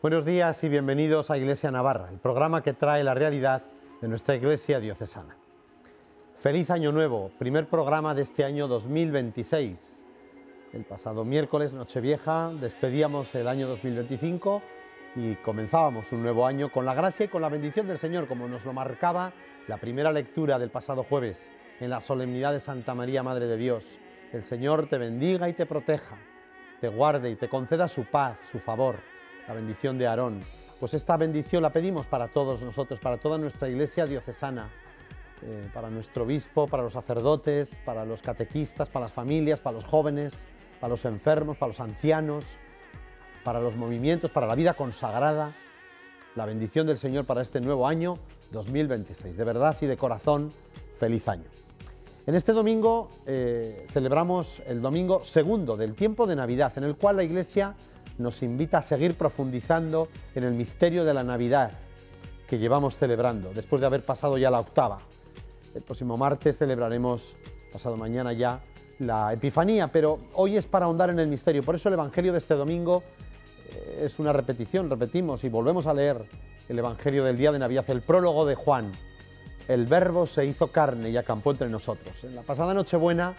Buenos días y bienvenidos a Iglesia Navarra, el programa que trae la realidad de nuestra Iglesia diocesana. Feliz Año Nuevo, primer programa de este año 2026. El pasado miércoles, Nochevieja, despedíamos el año 2025 y comenzábamos un nuevo año con la gracia y con la bendición del Señor, como nos lo marcaba la primera lectura del pasado jueves en la solemnidad de Santa María, Madre de Dios. El Señor te bendiga y te proteja, te guarde y te conceda su paz, su favor. La bendición de Aarón. Pues esta bendición la pedimos para todos nosotros, para toda nuestra Iglesia diocesana, para nuestro obispo, para los sacerdotes, para los catequistas, para las familias, para los jóvenes, para los enfermos, para los ancianos, para los movimientos, para la vida consagrada. La bendición del Señor para este nuevo año 2026. De verdad y de corazón, feliz año. En este domingo celebramos el domingo segundo del tiempo de Navidad, en el cual la Iglesia nos invita a seguir profundizando en el misterio de la Navidad que llevamos celebrando, después de haber pasado ya la octava. El próximo martes celebraremos, pasado mañana ya, la Epifanía, pero hoy es para ahondar en el misterio. Por eso el Evangelio de este domingo es una repetición, repetimos y volvemos a leer el Evangelio del día de Navidad, el prólogo de Juan. El Verbo se hizo carne y acampó entre nosotros. En la pasada Nochebuena,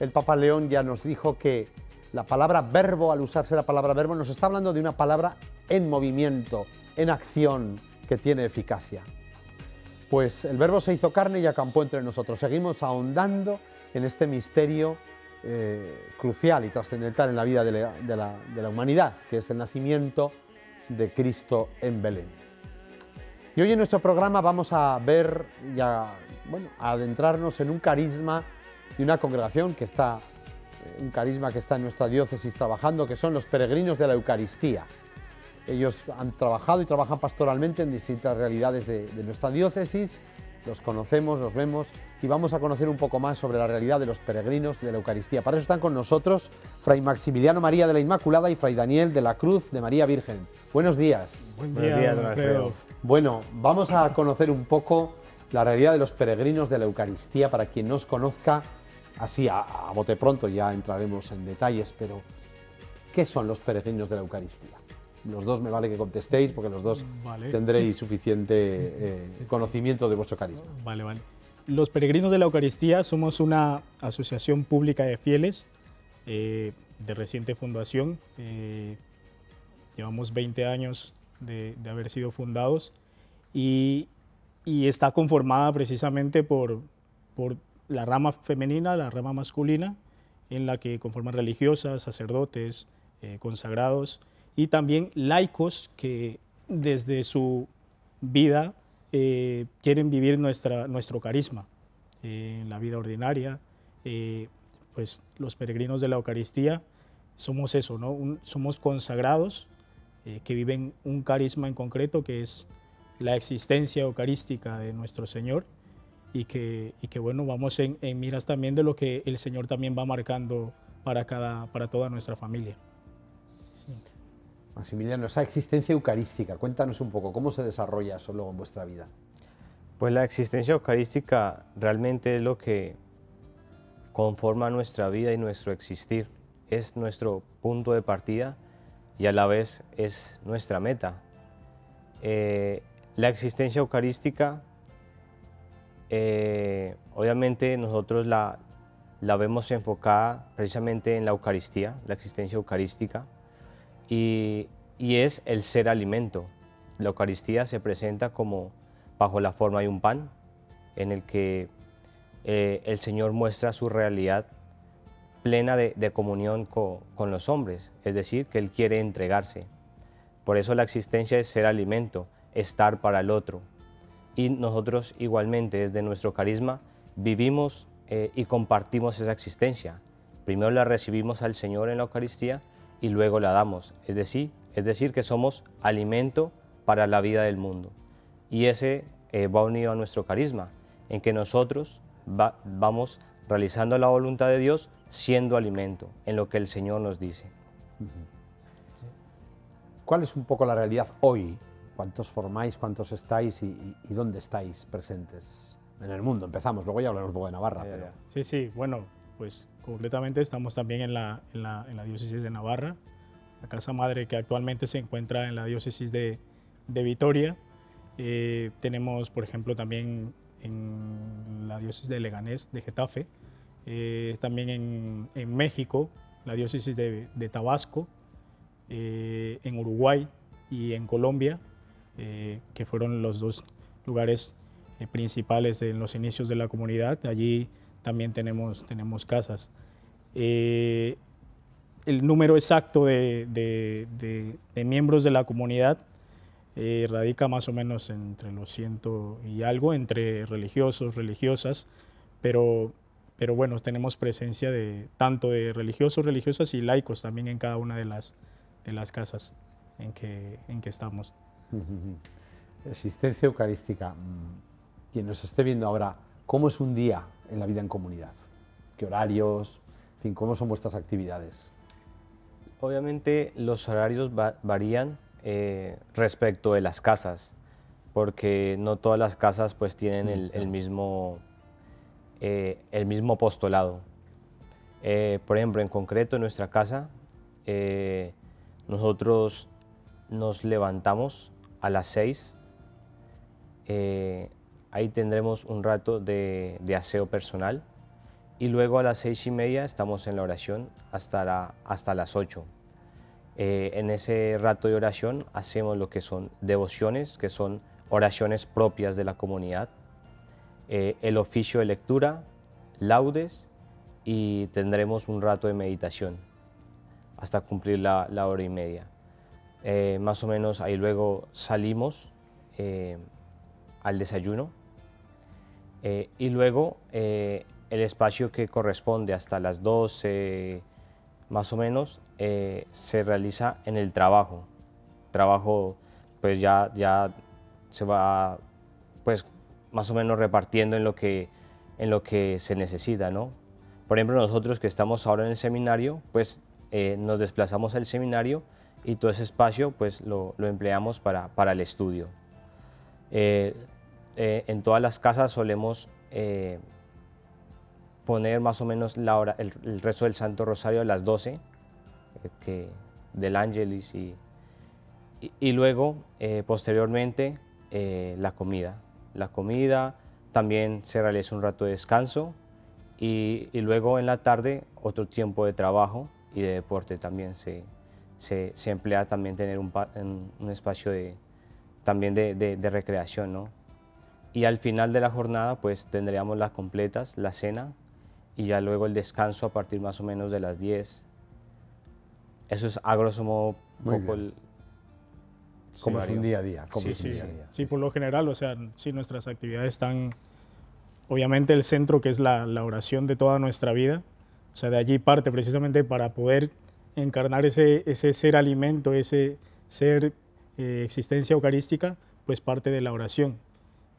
el Papa León ya nos dijo que la palabra verbo, al usarse la palabra verbo, nos está hablando de una palabra en movimiento, en acción, que tiene eficacia. Pues el Verbo se hizo carne y acampó entre nosotros. Seguimos ahondando en este misterio crucial y trascendental en la vida de la humanidad, que es el nacimiento de Cristo en Belén. Y hoy en nuestro programa vamos a ver y a adentrarnos en un carisma de una congregación que está en nuestra diócesis trabajando, que son los peregrinos de la Eucaristía. Ellos han trabajado y trabajan pastoralmente en distintas realidades de nuestra diócesis, los conocemos, los vemos y vamos a conocer un poco más sobre la realidad de los peregrinos de la Eucaristía. Para eso están con nosotros Fray Maximiliano María de la Inmaculada y Fray Daniel de la Cruz de María Virgen. Buenos días. Buenos días, don Alfredo. Bueno, vamos a conocer un poco la realidad de los peregrinos de la Eucaristía para quien no os conozca. Así, a bote pronto, ya entraremos en detalles, pero ¿qué son los peregrinos de la Eucaristía? Los dos me vale que contestéis, porque los dos tendréis suficiente conocimiento de vuestro carisma. Vale. Los peregrinos de la Eucaristía somos una asociación pública de fieles de reciente fundación. Llevamos 20 años de haber sido fundados y está conformada precisamente por la rama femenina, la rama masculina, en la que conforman religiosas, sacerdotes, consagrados y también laicos que desde su vida quieren vivir nuestro carisma en la vida ordinaria. Pues los peregrinos de la Eucaristía somos eso, ¿no? Somos consagrados que viven un carisma en concreto, que es la existencia eucarística de nuestro Señor. Y que bueno, vamos en miras también de lo que el Señor también va marcando para toda nuestra familia. Sí. Maximiliano, esa existencia eucarística, cuéntanos un poco, ¿cómo se desarrolla eso luego en vuestra vida? Pues la existencia eucarística realmente es lo que conforma nuestra vida y nuestro existir. Es nuestro punto de partida y a la vez es nuestra meta. La existencia eucarística obviamente nosotros la vemos enfocada precisamente en la Eucaristía, la existencia eucarística, y es el ser alimento. La Eucaristía se presenta como bajo la forma de un pan, en el que el Señor muestra su realidad plena de comunión con los hombres, es decir, que Él quiere entregarse. Por eso la existencia es ser alimento, estar para el otro. Y nosotros igualmente desde nuestro carisma vivimos y compartimos esa existencia. Primero la recibimos al Señor en la Eucaristía y luego la damos. Es decir que somos alimento para la vida del mundo. Y ese va unido a nuestro carisma, en que nosotros vamos realizando la voluntad de Dios siendo alimento, en lo que el Señor nos dice. ¿Cuál es un poco la realidad hoy? ¿Cuántos formáis, cuántos estáis y dónde estáis presentes en el mundo? Empezamos, luego ya hablaremos un poco de Navarra. Pero... Sí, bueno, pues concretamente estamos también en la diócesis de Navarra. la casa madre que actualmente se encuentra en la diócesis de Vitoria. Tenemos, por ejemplo, también en la diócesis de Leganés, de Getafe, también en México, la diócesis de Tabasco, en Uruguay y en Colombia, que fueron los dos lugares principales en los inicios de la comunidad. Allí también tenemos casas. El número exacto de miembros de la comunidad radica más o menos entre los 100 y algo, entre religiosos, religiosas, pero bueno, tenemos presencia tanto de religiosos, religiosas y laicos también en cada una de las casas en que estamos. Existencia eucarística. Quien nos esté viendo ahora, ¿cómo es un día en la vida en comunidad? ¿Qué horarios? En fin, ¿cómo son vuestras actividades? Obviamente los horarios varían respecto de las casas, porque no todas las casas pues tienen el mismo apostolado. Por ejemplo, en concreto en nuestra casa, nosotros nos levantamos a las 6, ahí tendremos un rato de aseo personal y luego a las 6:30 estamos en la oración hasta las 8. En ese rato de oración hacemos lo que son devociones, que son oraciones propias de la comunidad, el oficio de lectura, laudes, y tendremos un rato de meditación hasta cumplir la 1:30. Más o menos ahí luego salimos al desayuno y luego el espacio que corresponde hasta las 12 más o menos se realiza en el trabajo. Trabajo pues ya se va pues más o menos repartiendo en lo que se necesita, ¿no? Por ejemplo, nosotros que estamos ahora en el seminario, pues nos desplazamos al seminario y todo ese espacio pues lo empleamos para el estudio. En todas las casas solemos poner más o menos la hora, el resto del Santo Rosario a las 12, del Ángelis, y luego posteriormente la comida. La comida, también se realiza un rato de descanso y luego en la tarde otro tiempo de trabajo y de deporte también se emplea también tener un espacio también de recreación, ¿no? Y al final de la jornada pues tendríamos las completas, la cena y ya luego el descanso a partir más o menos de las 10. Eso es a grosso modo un poco ¿Cómo es un día a día? Sí, por lo general, o sea, sí, nuestras actividades están, obviamente el centro que es la oración de toda nuestra vida, o sea, de allí parte precisamente para poder encarnar ese ser alimento, ese ser existencia eucarística, pues parte de la oración,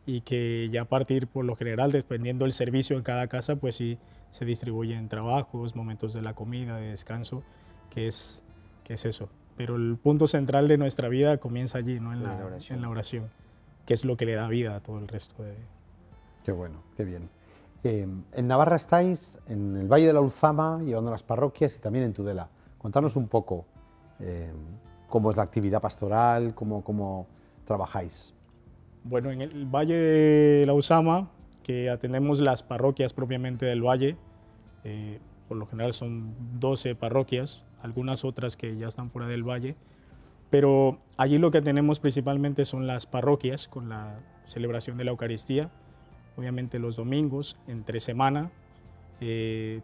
y que ya a partir, por lo general, dependiendo del servicio en cada casa, pues sí se distribuyen trabajos, momentos de la comida, de descanso, que es eso. Pero el punto central de nuestra vida comienza allí, ¿no? en la oración, que es lo que le da vida a todo el resto de... Qué bueno, qué bien. En Navarra estáis, en el Valle de la Ulzama, llevando las parroquias y también en Tudela. Contanos un poco cómo es la actividad pastoral, cómo trabajáis. Bueno, en el Valle de la Ulzama, que atendemos las parroquias propiamente del valle, por lo general son 12 parroquias, algunas otras que ya están fuera del valle, pero allí lo que tenemos principalmente son las parroquias con la celebración de la Eucaristía, obviamente los domingos, entre semana,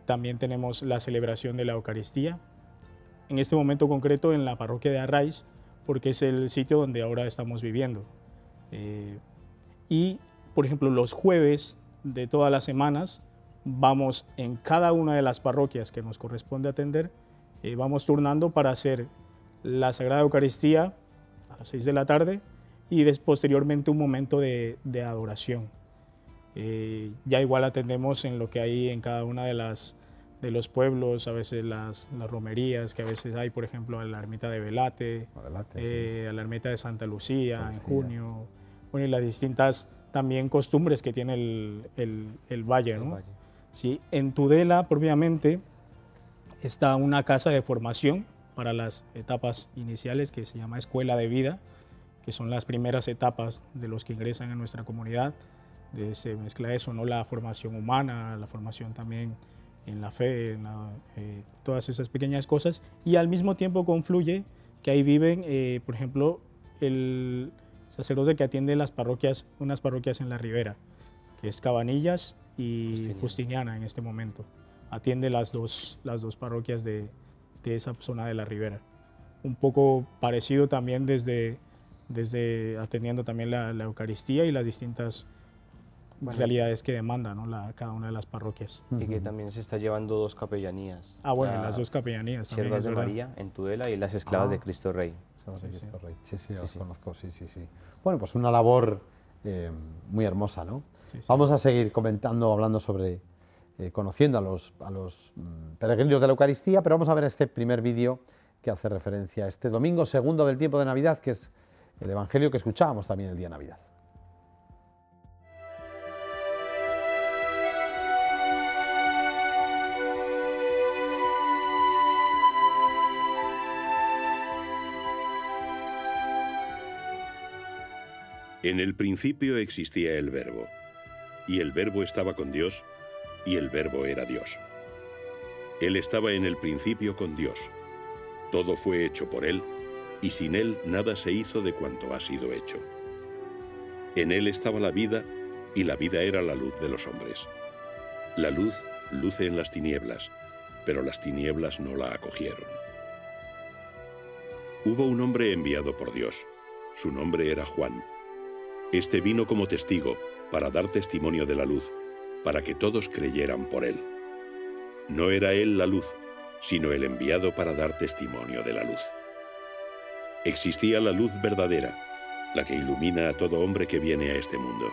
también tenemos la celebración de la Eucaristía, en este momento concreto en la parroquia de Arraiz, porque es el sitio donde ahora estamos viviendo. Y, por ejemplo, los jueves de todas las semanas vamos en cada una de las parroquias que nos corresponde atender, vamos turnando para hacer la Sagrada Eucaristía a las 6 de la tarde y posteriormente un momento de adoración. Ya igual atendemos en lo que hay en cada una de los pueblos, a veces las romerías que a veces hay, por ejemplo, a la ermita de Velate, sí, a la ermita de Santa Lucía en junio, bueno, y las distintas también costumbres que tiene el valle, ¿no? Sí, en Tudela propiamente está una casa de formación para las etapas iniciales, que se llama Escuela de Vida, que son las primeras etapas de los que ingresan a nuestra comunidad. Se mezcla eso, ¿no? La formación humana, la formación también en la fe, todas esas pequeñas cosas, y al mismo tiempo confluye que ahí viven, por ejemplo, el sacerdote que atiende las parroquias, unas parroquias en la Ribera, que es Cabanillas y Justiniana en este momento. Atiende las dos parroquias de esa zona de la Ribera. Un poco parecido también desde atendiendo también la Eucaristía y las distintas realidades que demanda, ¿no? Cada una de las parroquias. Y que también se está llevando 2 capellanías. Las 2 capellanías también. Siervas de María en Tudela y las Esclavas de Cristo Rey. Sí, los conozco, sí. Bueno, pues una labor muy hermosa, ¿no? Sí. Vamos a seguir comentando, hablando sobre, conociendo a los peregrinos de la Eucaristía, pero vamos a ver este primer vídeo que hace referencia a este domingo segundo del tiempo de Navidad, que es el Evangelio que escuchábamos también el día de Navidad. En el principio existía el Verbo, y el Verbo estaba con Dios, y el Verbo era Dios. Él estaba en el principio con Dios. Todo fue hecho por Él, y sin Él nada se hizo de cuanto ha sido hecho. En Él estaba la vida, y la vida era la luz de los hombres. La luz luce en las tinieblas, pero las tinieblas no la acogieron. Hubo un hombre enviado por Dios. Su nombre era Juan. Este vino como testigo para dar testimonio de la luz, para que todos creyeran por él. No era él la luz, sino el enviado para dar testimonio de la luz. Existía la luz verdadera, la que ilumina a todo hombre que viene a este mundo.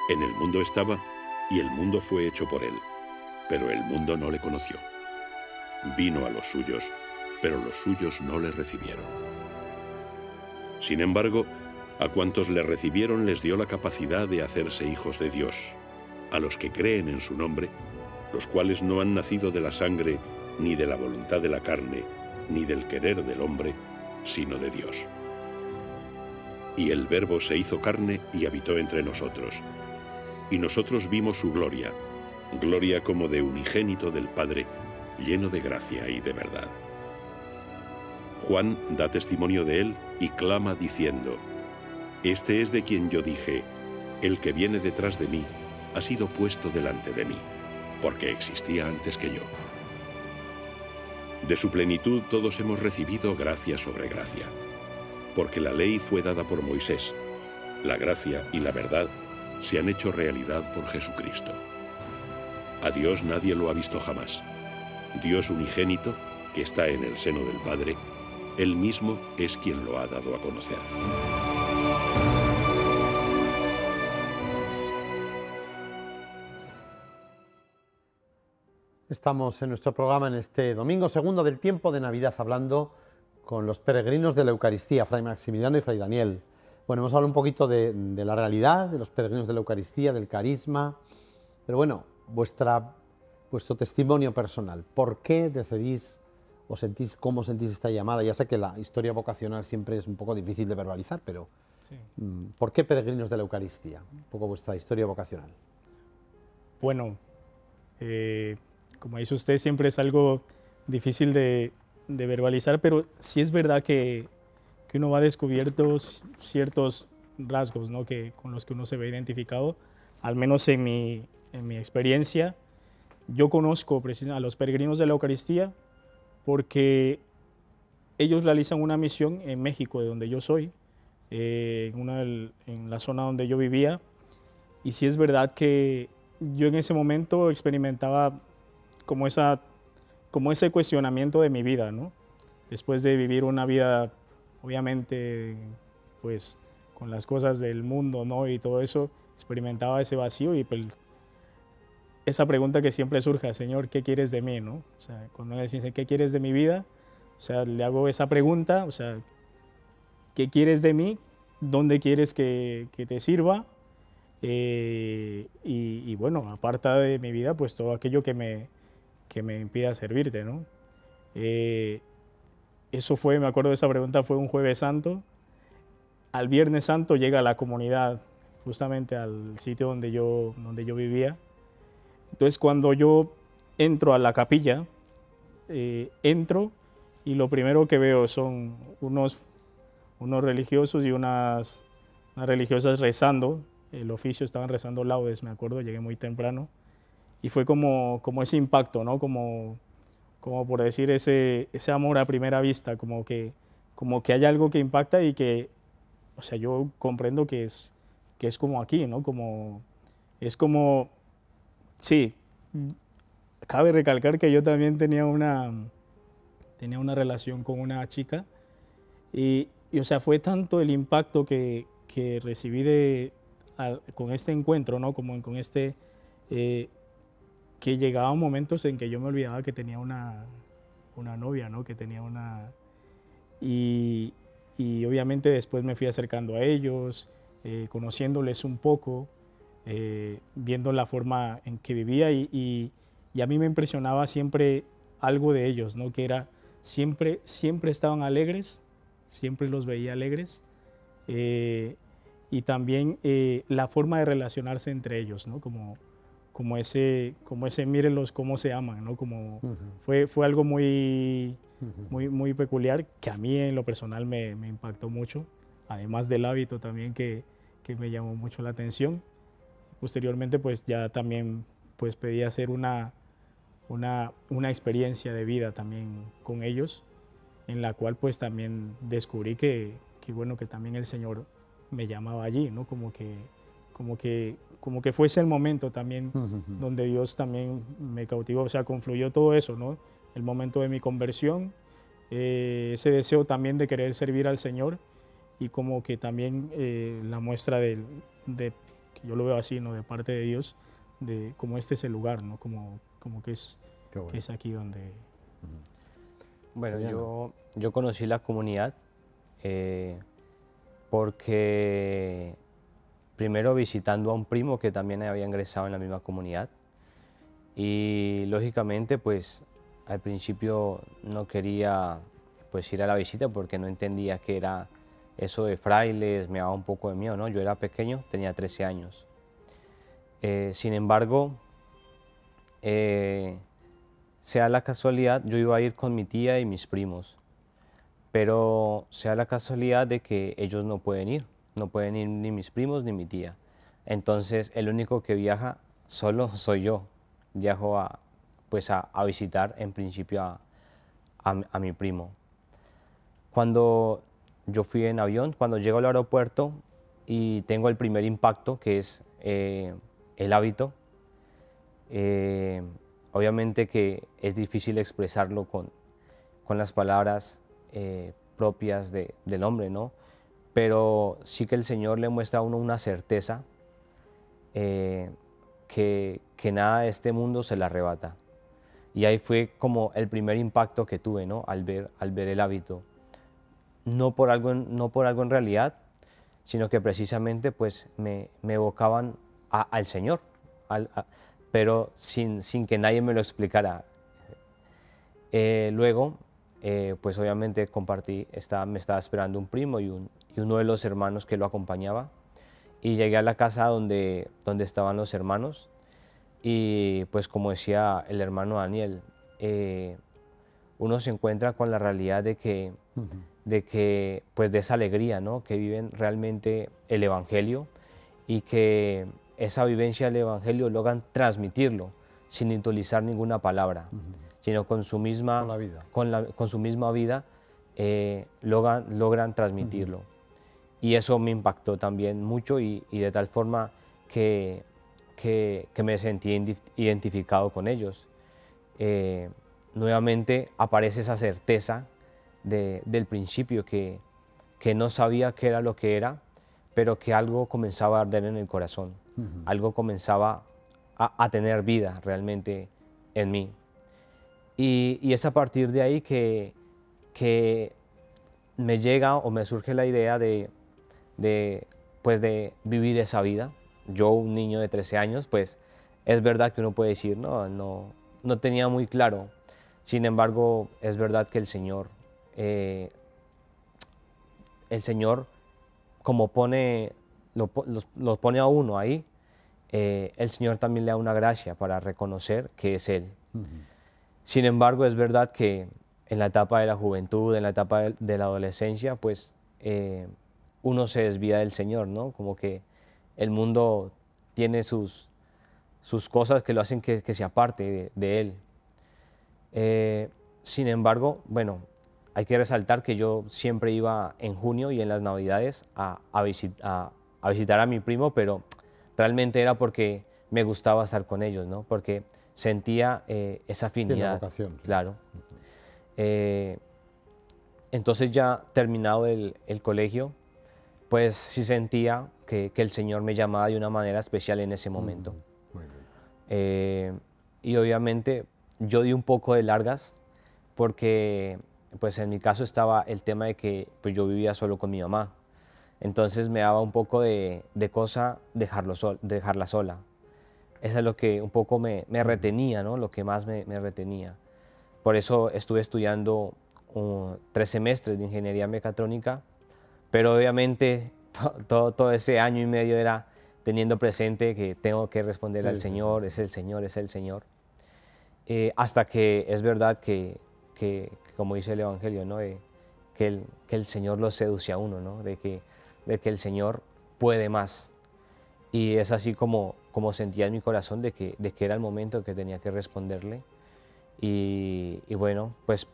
En el mundo estaba, y el mundo fue hecho por él, pero el mundo no le conoció. Vino a los suyos, pero los suyos no le recibieron. Sin embargo, a cuantos le recibieron les dio la capacidad de hacerse hijos de Dios, a los que creen en su nombre, los cuales no han nacido de la sangre, ni de la voluntad de la carne, ni del querer del hombre, sino de Dios. Y el Verbo se hizo carne y habitó entre nosotros. Y nosotros vimos su gloria, gloria como de unigénito del Padre, lleno de gracia y de verdad. Juan da testimonio de él y clama diciendo: Este es de quien yo dije, el que viene detrás de mí ha sido puesto delante de mí, porque existía antes que yo. De su plenitud todos hemos recibido gracia sobre gracia, porque la ley fue dada por Moisés, la gracia y la verdad se han hecho realidad por Jesucristo. A Dios nadie lo ha visto jamás. Dios unigénito, que está en el seno del Padre, Él mismo es quien lo ha dado a conocer. Estamos en nuestro programa en este domingo segundo del tiempo de Navidad hablando con los peregrinos de la Eucaristía, Fray Maximiliano y Fray Daniel. Bueno, hemos hablado un poquito de la realidad de los peregrinos de la Eucaristía, del carisma, pero bueno, vuestro testimonio personal. ¿Por qué decidís o sentís, cómo sentís esta llamada? Ya sé que la historia vocacional siempre es un poco difícil de verbalizar, pero Sí. ¿por qué peregrinos de la Eucaristía? Un poco vuestra historia vocacional. Bueno, como dice usted, siempre es algo difícil de verbalizar, pero sí es verdad que uno va descubriendo ciertos rasgos, ¿no? Con los que uno se ve identificado, al menos en mi experiencia. Yo conozco a los peregrinos de la Eucaristía porque ellos realizan una misión en México, de donde yo soy, en la zona donde yo vivía, y sí es verdad que yo en ese momento experimentaba como ese cuestionamiento de mi vida, ¿no? Después de vivir una vida, obviamente, pues, con las cosas del mundo, ¿no? Y todo eso, experimentaba ese vacío y pues, esa pregunta que siempre surge: Señor, ¿qué quieres de mí, no? O sea, cuando le dicen, ¿qué quieres de mi vida? O sea, le hago esa pregunta, o sea, ¿qué quieres de mí? ¿Dónde quieres que te sirva? Y bueno, aparta de mi vida, pues todo aquello que me impida servirte, ¿no? eso fue, me acuerdo de esa pregunta, fue un Jueves Santo. Al Viernes Santo llega a la comunidad, justamente al sitio donde yo vivía. Entonces, cuando yo entro a la capilla, entro y lo primero que veo son unos religiosos y unas religiosas rezando. El oficio estaban rezando laudes, me acuerdo, llegué muy temprano. Y fue como ese impacto, ¿no? Como por decir ese amor a primera vista, como que hay algo que impacta y que, o sea, yo comprendo que es como aquí, ¿no? Sí, cabe recalcar que yo también tenía una relación con una chica y, o sea, fue tanto el impacto que recibí con este encuentro, ¿no? Como con este, que llegaban momentos en que yo me olvidaba que tenía una novia, ¿no? Que tenía y obviamente después me fui acercando a ellos, conociéndoles un poco, viendo la forma en que vivía y a mí me impresionaba siempre algo de ellos, ¿no? Que era siempre estaban alegres, siempre los veía alegres, y también la forma de relacionarse entre ellos, ¿no? Como ese mírenlos cómo se aman, ¿no? Fue algo muy peculiar que a mí en lo personal me impactó mucho, además del hábito también que me llamó mucho la atención. Posteriormente pues ya también pues pedí hacer una experiencia de vida también con ellos, en la cual pues también descubrí que bueno, que también el Señor me llamaba allí, ¿no? Como que fuese el momento también donde Dios también me cautivó, o sea, confluyó todo eso, ¿no? El momento de mi conversión, ese deseo también de querer servir al Señor y como que también la muestra de que yo lo veo así, ¿no? De parte de Dios, de como este es el lugar, ¿no? Como que es aquí donde... Bueno, yo conocí la comunidad porque primero visitando a un primo que también había ingresado en la misma comunidad y lógicamente pues al principio no quería pues ir a la visita porque no entendía qué era eso de frailes, me daba un poco de miedo, ¿no? Yo era pequeño, tenía 13 años. Sin embargo, sea la casualidad, yo iba a ir con mi tía y mis primos, pero sea la casualidad de que ellos no pueden ir ni mis primos ni mi tía. Entonces el único que viaja solo soy yo. Viajo a visitar en principio a mi primo. Cuando yo fui en avión, cuando llego al aeropuerto y tengo el primer impacto que es el hábito, obviamente que es difícil expresarlo con las palabras propias del hombre, ¿no? Pero sí que el Señor le muestra a uno una certeza que nada de este mundo se la arrebata. Y ahí fue como el primer impacto que tuve, ¿no? Al ver el hábito. No por algo en realidad, sino que precisamente pues me evocaban al Señor, pero sin que nadie me lo explicara. Luego, pues obviamente me estaba esperando un primo y uno de los hermanos que lo acompañaba, y llegué a la casa donde estaban los hermanos, y pues como decía el hermano Daniel, uno se encuentra con la realidad de que pues de esa alegría, ¿no? Que viven realmente el Evangelio y que esa vivencia del Evangelio logran transmitirlo sin utilizar ninguna palabra, sino con su misma vida logran transmitirlo. Y eso me impactó también mucho y de tal forma que me sentí identificado con ellos. Nuevamente aparece esa certeza del principio que no sabía qué era lo que era, pero que algo comenzaba a arder en el corazón, algo comenzaba a tener vida realmente en mí. Y es a partir de ahí que me llega o me surge la idea de vivir esa vida. Yo, un niño de 13 años, pues es verdad que uno puede decir, no tenía muy claro. Sin embargo, es verdad que el Señor el Señor, como lo pone a uno ahí, el Señor también le da una gracia para reconocer que es Él. Sin embargo, es verdad que en la etapa de la juventud, en la etapa de la adolescencia, pues uno se desvía del Señor, ¿no? Como que el mundo tiene sus cosas que lo hacen que se aparte de Él. Sin embargo, bueno, hay que resaltar que yo siempre iba en junio y en las Navidades a visitar a mi primo, pero realmente era porque me gustaba estar con ellos, ¿no? Porque sentía esa afinidad. Sí, la vocación. Claro. Entonces ya terminado el colegio, pues sí sentía que el Señor me llamaba de una manera especial en ese momento. Muy bien. Y obviamente yo di un poco de largas porque pues en mi caso estaba el tema de que pues yo vivía solo con mi mamá. Entonces me daba un poco de cosa dejarla sola. Eso es lo que un poco me retenía, ¿no? Lo que más me retenía. Por eso estuve estudiando 3 semestres de ingeniería mecatrónica, pero obviamente todo ese año y medio era teniendo presente que tengo que responder al Señor, es el Señor, es el Señor. Hasta que es verdad que como dice el Evangelio, ¿no? Que el Señor lo seduce a uno, ¿no? De que el Señor puede más. Y es así como sentía en mi corazón de que era el momento que tenía que responderle. Y bueno, pues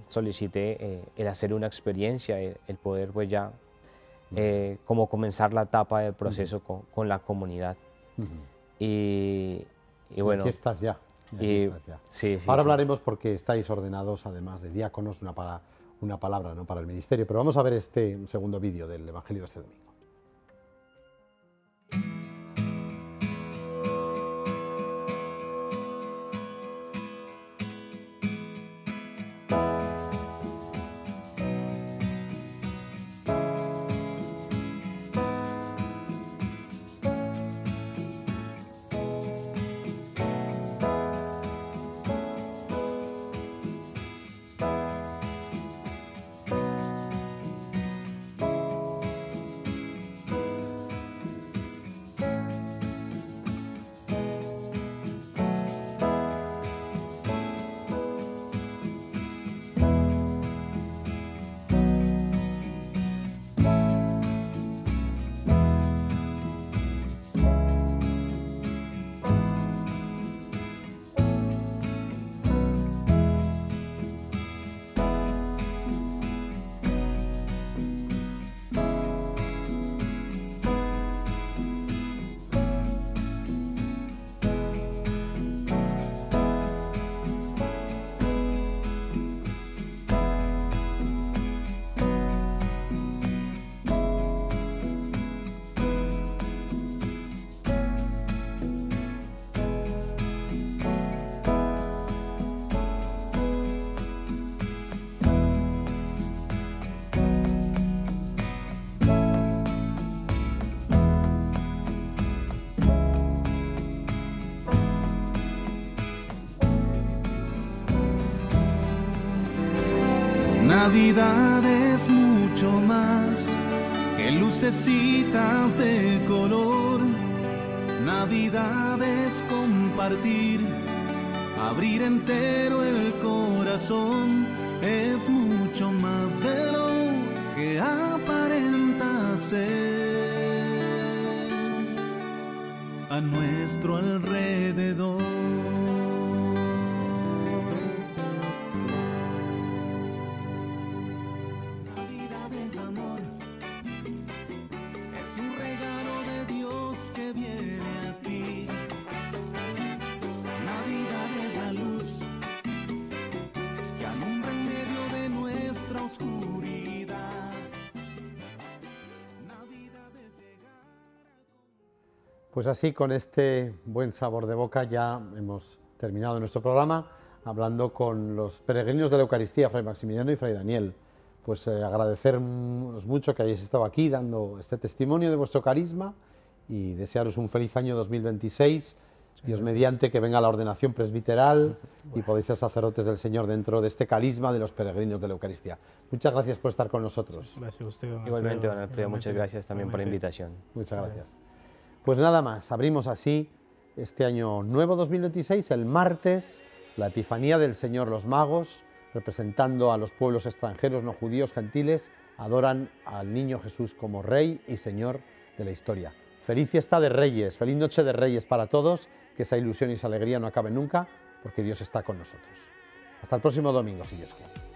solicité el hacer una experiencia, el poder pues ya como comenzar la etapa del proceso con la comunidad. Y bueno. Aquí estás ya. Sí, Ahora hablaremos porque estáis ordenados, además de diáconos, una palabra, ¿no?, para el ministerio. Pero vamos a ver este segundo vídeo del Evangelio de este domingo. Navidad es mucho más que lucecitas de color. Navidad es compartir, abrir entero el corazón. Es mucho más de lo que aparenta ser. A nuestro alrededor. Pues así, con este buen sabor de boca, ya hemos terminado nuestro programa hablando con los peregrinos de la Eucaristía, Fray Maximiliano y Fray Daniel. Pues agradeceros mucho que hayáis estado aquí dando este testimonio de vuestro carisma y desearos un feliz año 2026 Dios mediante que venga la ordenación presbiteral y podéis ser sacerdotes del Señor dentro de este carisma de los peregrinos de la Eucaristía. Muchas gracias por estar con nosotros. Gracias a usted, don Igualmente, Alfredo. don Alfredo, muchas gracias también por la invitación. Muchas gracias. Pues nada más, abrimos así este año nuevo 2026, el martes, la Epifanía del Señor. Los magos, representando a los pueblos extranjeros, no judíos, gentiles, adoran al niño Jesús como Rey y Señor de la historia. Feliz fiesta de Reyes, feliz noche de Reyes para todos, que esa ilusión y esa alegría no acaben nunca, porque Dios está con nosotros. Hasta el próximo domingo, si Dios quiere.